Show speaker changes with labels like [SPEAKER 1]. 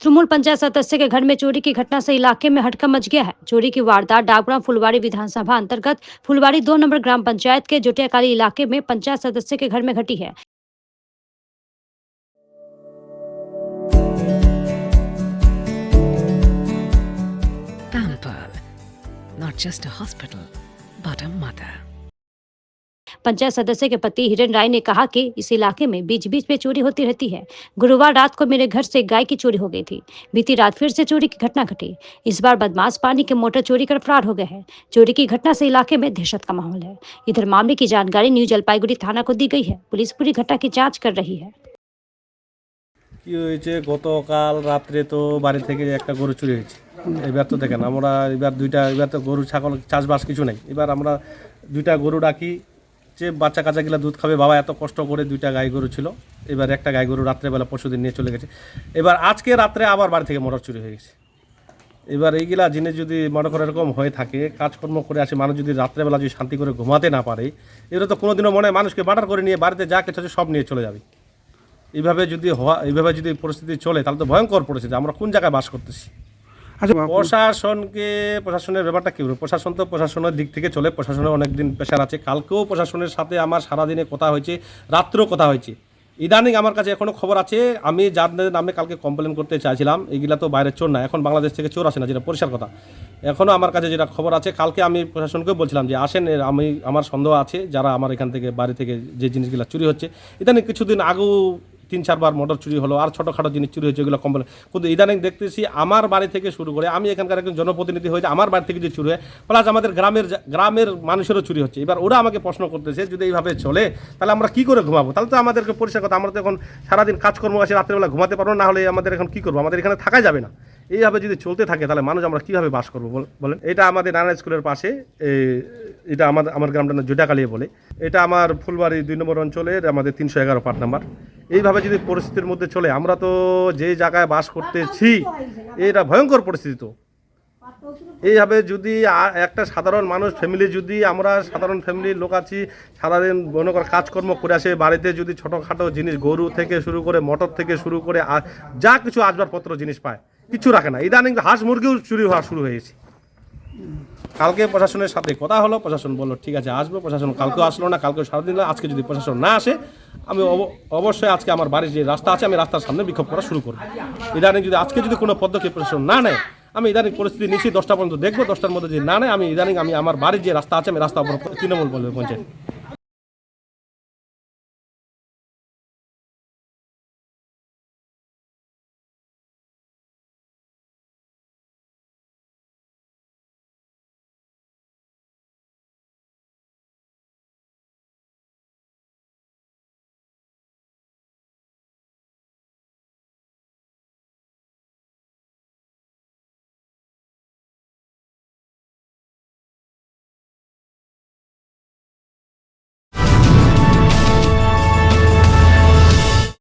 [SPEAKER 1] तृणमूल पंचायत सदस्य के घर में चोरी की घटना से इलाके में हड़कंप मच गया है। चोरी की वारदात डाकग्राम फुलवाड़ी विधानसभा अंतर्गत फुलवाड़ी 2 नंबर ग्राम पंचायत के जोटियाकाली इलाके में पंचायत सदस्य के घर में घटी है।
[SPEAKER 2] Pampered, not just a hospital, but a mother.
[SPEAKER 1] Panchayat सदस्य के पति हिरन राय ने कहा कि इस इलाके में बीच बीच में चोरी होती रहती है। गुरुवार रात को मेरे घर से गाय की चोरी हो गई थी। बीती रात फिर से चोरी की घटना घटी। इस बार बदमाश पानी के मोटर चोरी कर फरार हो गए हैं। चोरी की घटना से इलाके में दहशत का माहौल है। इधर मामले की जानकारी न्यू जलपाईगुड़ी थाना को दी गई है। पुलिस पूरी घटना की जाँच कर रही है।
[SPEAKER 3] কি হয়েছে গতকাল রাত্রে তো বাড়ি থেকে একটা গরু চুরি হয়েছে। এবার তো দেখেন আমরা এবার তো গরু ছাগল চাষবাস কিছু নেই। এবার আমরা দুইটা গরু ডাকি যে বাচ্চা কাচ্চাগুলা দুধ খাবে, বাবা এত কষ্ট করে দুইটা গাই গরু ছিল, এবার একটা গাই গরু রাত্রেবেলা পরশুদিন নিয়ে চলে গেছে। এবার আজকে রাত্রে আবার বাড়ি থেকে মোটর চুরি হয়ে গেছে। এবার এইগুলা জিনিস যদি মনে করে এরকম হয়ে থাকে, কাজকর্ম করে আসে মানুষ যদি রাত্রেবেলা যদি শান্তি করে ঘুমাতে না পারে, এগুলো তো কোনোদিনও মনে হয় মানুষকে বাটার করে নিয়ে বাড়িতে যা কিছু আছে সব নিয়ে চলে যাবে। এইভাবে যদি পরিস্থিতি চলে তাহলে তো ভয়ঙ্কর পরিস্থিতি। আমরা কোন জায়গায় বাস করতেছি?
[SPEAKER 4] আচ্ছা,
[SPEAKER 3] প্রশাসনের ব্যাপারটা কী বলবো, প্রশাসন তো প্রশাসনের দিক থেকে চলে, প্রশাসনের অনেক দিন প্রেশার আছে। কালকেও প্রশাসনের সাথে আমার সারাদিনে কথা হয়েছে, রাত্রেও কথা হয়েছে। ইদানিং আমার কাছে এখনও খবর আছে, আমি যাদের নামে কালকে কমপ্লেন করতে চাইছিলাম, এইগুলা তো বাইরের চোর না, এখন বাংলাদেশ থেকে চোর আসে না, যেটা পরিষ্কার কথা। এখনও আমার কাছে যেটা খবর আছে, কালকে আমি প্রশাসনকেও বলছিলাম যে আসেন, আমার সন্দেহ আছে যারা আমার এখান থেকে বাড়ি থেকে যে জিনিসগুলো চুরি হচ্ছে। ইদানিং কিছুদিন আগেও 3-4 বার মোটর চুরি হলো, আর ছোটোখাটো জিনিস চুরি হয়েছে, ওইগুলো কমপ্লেন। কিন্তু ইদানিং দেখতেছি আমার বাড়ি থেকে শুরু করে, আমি এখানকার একজন জনপ্রতিনিধি হয়েছে, আমার বাড়ি থেকে যে চুরি হয়, প্লাস আমাদের গ্রামের মানুষেরও চুরি হচ্ছে। এবার ওরা আমাকে প্রশ্ন করতেছে যদি এইভাবে চলে তাহলে আমরা কী করে ঘুমাবো? তাহলে তো আমাদেরকে পরিষ্কার কথা, আমরা তো এখন সারাদিন কাজকর্ম আছে, রাত্রেবেলা ঘুমাতে পারবো না, হলে আমাদের এখন কী করবো? আমাদের এখানে থাকা যাবে না। এইভাবে যদি চলতে থাকে তাহলে মানুষ আমরা কীভাবে বাস করবো বলেন? এটা আমাদের নানা স্কুলের পাশে, এটা আমার গ্রামটা জোটিয়াকালী বলে। এটা আমার ফুলবাড়ি 2 নম্বর অঞ্চলের আমাদের 311 পার্ট নাম্বার। এইভাবে যদি পরিস্থিতির মধ্যে চলে, আমরা তো যে জায়গায় বাস করতেছি এটা ভয়ঙ্কর পরিস্থিতি। তো এইভাবে যদি একটা সাধারণ মানুষ ফ্যামিলি, যদি আমরা সাধারণ ফ্যামিলির লোক আছি, সারাদিন মনে করে কাজকর্ম করে আসে, বাড়িতে যদি ছোটোখাটো জিনিস গরু থেকে শুরু করে মোটর থেকে শুরু করে যা কিছু আসবাবপত্র জিনিস পায় কিছু রাখে না। ইদানিং হাঁস মুরগিও চুরি হওয়া শুরু হয়েছে। কালকে প্রশাসনের সাথে কথা হলো, প্রশাসন বললো ঠিক আছে আসবো। প্রশাসন কালকেও আসলো না, কালকেও সারাদিন। আজকে যদি প্রশাসন না আসে, আমি অবশ্যই আজকে আমার বাড়ির যে রাস্তা আছে, আমি রাস্তার সামনে বিক্ষোভ করা শুরু করবো। ইদানিং যদি আজকে যদি কোনো পদক্ষেপ প্রশাসন না নেয়, আমি ইদানিং পরিস্থিতি নিচ্ছি 10টা পর্যন্ত দেখবো। 10টার মধ্যে যদি না নেয়, আমি আমার বাড়ির যে রাস্তা আছে, আমি রাস্তা অবরোধ তৃণমূল বলবে পঞ্চায়েত।